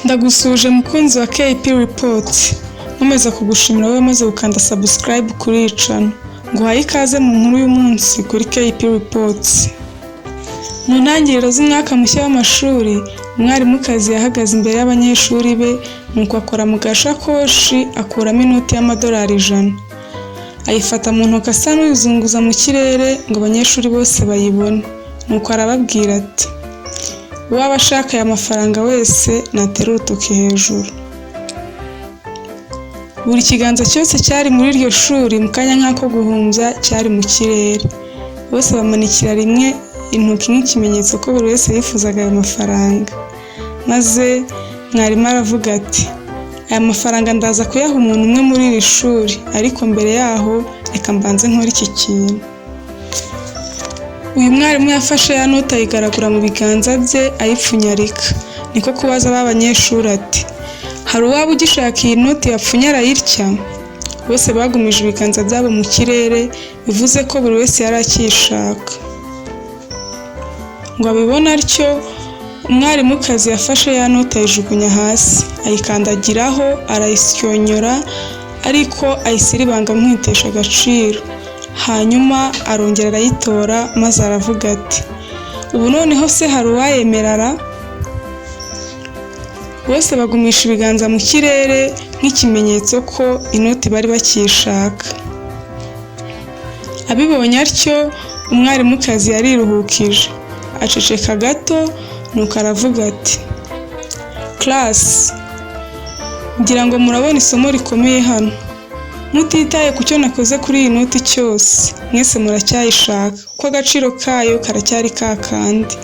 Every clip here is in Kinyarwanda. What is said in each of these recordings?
Ndagusuje mukunzi wa KP Report. Nkomeza kugushimira wowe maze gukanda subscribe kuri iyi channel. Nguhaye ikaze mu nkuru y'umunsi kuri KP Report. Mu ntangiriro z'umwaka mushya w'amashuri, umwarimukazi yahagaze imbere y'abanyeshuri be nuko akora mu gashakoshi akuramo inoti y'amadolari 100. Ayifata mu ntoki asa n'uyizunguza mu kirere ngo abanyeshuri bose bayibone. Nuko arababwira ati: "Uwaba ashaka aya mafaranga wese natera urutoki hejuru." Buri kiganza cyose cyari muri iryo shuri mu kanya nk'ako guhumbya cyari mu kirere. Bose bamanikira rimwe intoki nk'ikimenyetso ko buri wese yifuzaga ayo mafaranga. Maze mwarimu aravuga ati: "Aya mafaranga ndaza kuyaha umuntu umwe muri iri shuri, ariko mbere yaho reka mbanze nkore iki kintu." Uyu mwarimu yafashe ya nota ayigaragura mu biganza bye ayipfunyarika. Niko kubaza abanyeshuri ati: "Hari uwaba ugishaka iyi noti yapfunyara ayirya?" Bose bagumije ibiganza byabo mu kirere, bivuze ko buri wese yari akiyishaka. Ngo abibone atyo, umwarimukazi yafashe ya nota ayijugunya hasi, ayikandagiraho arayisyonyora, ariko ayisiribanga nk'itesha agaciro. Hanyuma arongera arayitora maze aravuga ati: "Ubu noneho se hari uwayemerara?" Bose bagumisha ibiganza mu kirere nk'ikimenyetso ko inoti bari bakishaka. Abibonye atyo, umwarimukazi yariruhukije, aceceka gato, nuko aravuga ati: "Class, ngira ngo murabona isomo rikomeye hano. Mutitaye ku cyo nakoze kuri iyi noti cyose, mwese muracyayishaka kuko agaciro kayo karacyari kakandi.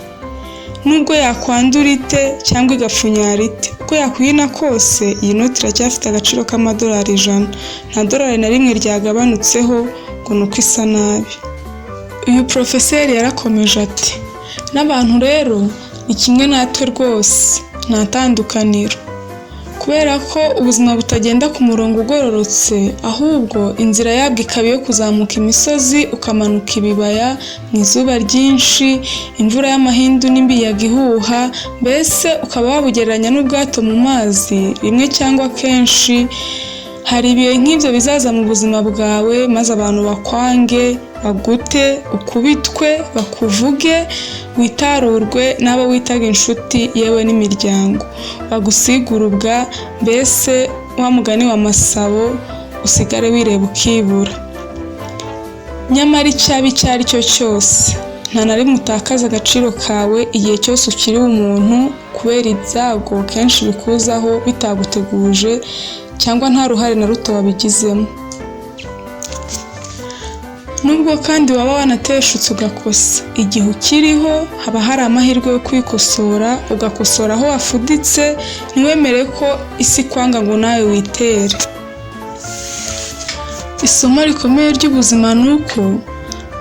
Nubwo yakwandura ite cyangwa igapfunyara ite, uko yakwina kose iyi noti iracyafite agaciro k'amadolari 100. Nta dolari na rimwe ryagabanutseho ngo nuko isa nabi." Uyu profeseri yarakomeje ati: "N'abantu rero ni kimwe natwe rwose, nta tandukaniro. Kubera ko ubuzima butagenda ku murongo ugororotse, ahubwo inzira yabwo ikaba iyo kuzamuka imisozi ukamanuka ibibaya mu izuba ryinshi, imvura y'amahindu n'imiyaga ihuha, mbese ukaba wabugereranya n'ubwato mu mazi rimwe cyangwa kenshi. Hari ibihe nk'ibyo bizaza mu buzima bwawe, maze abantu bakwange, bagute, ukubitwe, bakuvuge, witarurwe n'abo witaga inshuti yewe n'imiryango, bagusigurubwa, mbese wa mugani wa Masabo usigare wireba ukibura. Nyamara icyabi icyo ari cyo cyose, nta na rimwe utakaza agaciro kawe igihe cyose ukiri umuntu, kubera ibyago kenshi bikuzaho bitaguteguje cyangwa nta ruhare na ruto wabigizemo. Nubwo kandi waba wanateshutse ugakosa, igihe ukiriho haba hari amahirwe yo kwikosora, ugakosora aho wafuditse, ntiwemere ko isi kwanga ngo nawe witere. Isomo rikomeye ry'ubuzima ni uko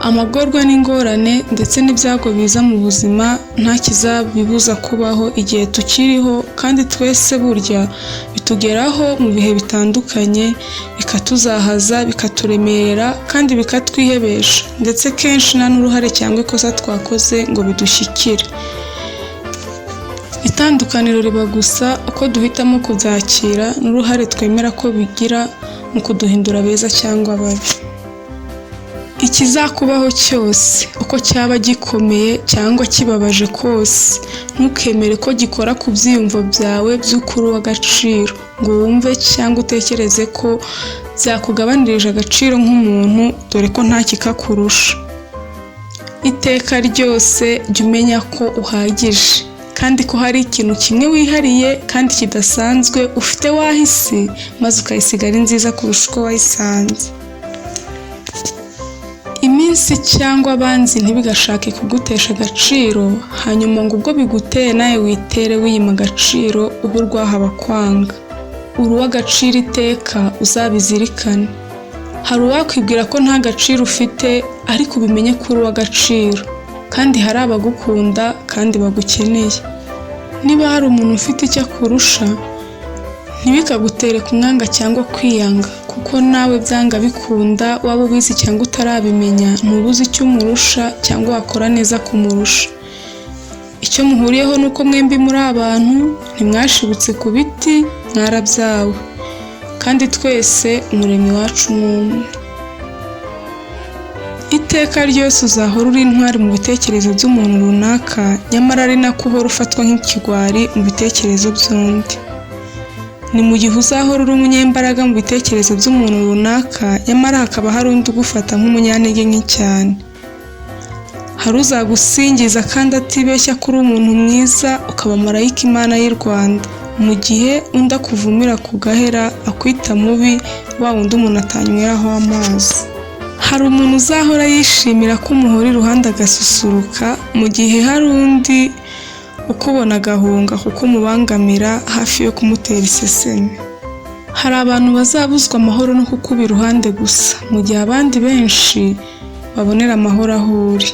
amagorwa n'ingorane ndetse n'ibyago biza mu buzima nta kizabibuza kubaho igihe tukiriho, kandi twese burya bitugeraho mu bihe bitandukanye, bikatuzahaza, bikaturemerera kandi bikatwihebesha, ndetse kenshi nta n'uruhare cyangwa ikosa twakoze ngo bidushyikire. Itandukaniro riba gusa uko duhitamo kubyakira n'uruhare twemera ko bigira mu kuduhindura beza cyangwa babi. Ikizakubaho cyose, uko cyaba gikomeye cyangwa kibabaje kose, ntukemere ko gikora ku byiyumvo byawe by'ukuri w'agaciro, ngo wumve cyangwa utekereze ko byakugabanirije agaciro nk'umuntu, dore ko nta kikakurusha. Iteka ryose jya umenya ko uhagije, kandi ko hari ikintu kimwe wihariye kandi kidasanzwe ufite wahise, maze ukayisiga ari nziza kurusha uko wayisanze. Iminsi cyangwa abanzi ntibigashake kugutesha agaciro, hanyuma ngo ubwo biguteye nawe witere wiyima agaciro, ubu urwaha abakwanga. Uri uw'agaciro iteka, uzabizirikane. Hari uwakwibwira ko nta gaciro ufite, ariko ubimenye ko uri uw'agaciro, kandi hari abagukunda kandi bagukeneye. Niba hari umuntu ufite icyo akurusha, ntibikagutere kumwanga cyangwa kwiyanga, kuko nawe byanga bikunda, waba ubizi cyangwa utarabimenya, ntubuze icyo umurusha cyangwa wakora neza kumurusha. icyo muhuriyeho ni uko mwembi muri abantu, ntimwashibutse ku biti, mwarabyawe, kandi twese umuremyi wacu ni umwe. Iteka ryose uzahora uri intwari mu bitekerezo by'umuntu runaka, nyamara ari nako uhora ufatwa nk'ikigwari mu bitekerezo by'undi. Ni mu gihe uzahora uri umunyembaraga mu bitekerezo by'umuntu runaka, nyamara hakaba hari undi ugufata nk'umunyantege nke cyane. Hari uzagusingiza kandi atibeshya ko uri umuntu mwiza, ukaba marayika Imana y'u Rwanda, mu gihe undi akuvumira ku gahera, akwita mubi, wa wundi umuntu atanyweraho amazi. Hari umuntu uzahora yishimira ko umuhora iruhande agasusuruka, mu gihe hari undi ukubona agahunga kuko umubangamira hafi yo kumutera iseseme. Hari abantu bazabuzwa amahoro no kukuba iruhande gusa, mu gihe abandi benshi babonera amahoro aho uri.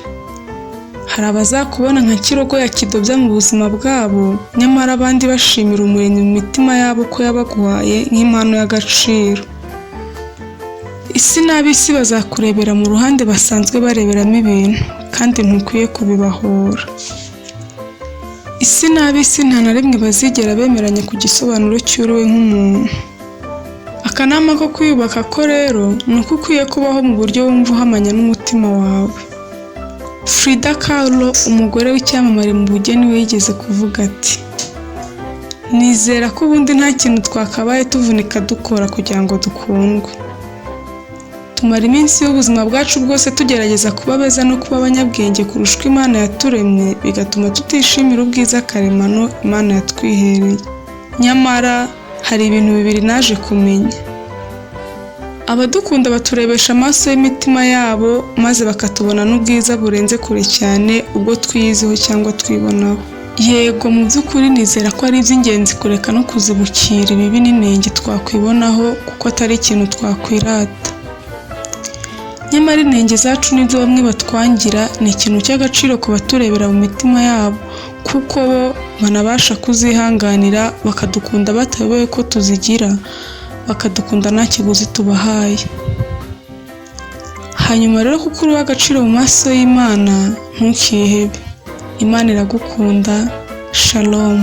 Hari abazakubona nka kirogoya kidobya mu buzima bwabo, nyamara abandi bashimira umuremyi mu mitima yabo ko yabaguhaye nk'impano y'agaciro. Isi n'ab'isi bazakurebera mu ruhande basanzwe bareberamo ibintu, kandi ntukwiye kubibahora. Isi n'ab'isi nta na rimwe bazigera bemeranya ku gisobanuro cy'uriwe nk'umuntu. Akanama ko kwiyubaka ko rero ni uko ukwiye kubaho mu buryo wumva uhamanya n'umutima wawe. Frida Kahlo, umugore w'icyamamare mu bugeni, we yigeze kuvuga ati: nizera ko ubundi nta kintu twakabaye tuvunika dukora kugira ngo dukundwe. Tumara iminsi y'ubuzima bwacu bwose tugerageza kuba beza no kuba abanyabwenge kurusha uko Imana yaturemye, bigatuma tutishimira ubwiza karemano Imana yatwihereye. Nyamara hari ibintu bibiri naje kumenya: abadukunda baturebesha amaso y'imitima yabo, maze bakatubona n'ubwiza burenze kure cyane ubwo twiyiziho cyangwa twibonaho. Yego, mu by'ukuri nizera ko ari iby'ingenzi kureka no kuzibukira ibibi n'inenge twakwibonaho, kuko atari ikintu twakwirata. Nyamara inenge zacu n'ibyo bamwe batwangira ni ikintu cy'agaciro ku baturebera mu mitima yabo, kuko bo banabasha kuzihanganira, bakadukunda batayobewe ko tuzigira, bakadukunda nta kiguzi tubahaye. Hanyuma rero, kuko uri uw'agaciro mu maso y'Imana, ntukihebe. Imana iragukunda. Shalom.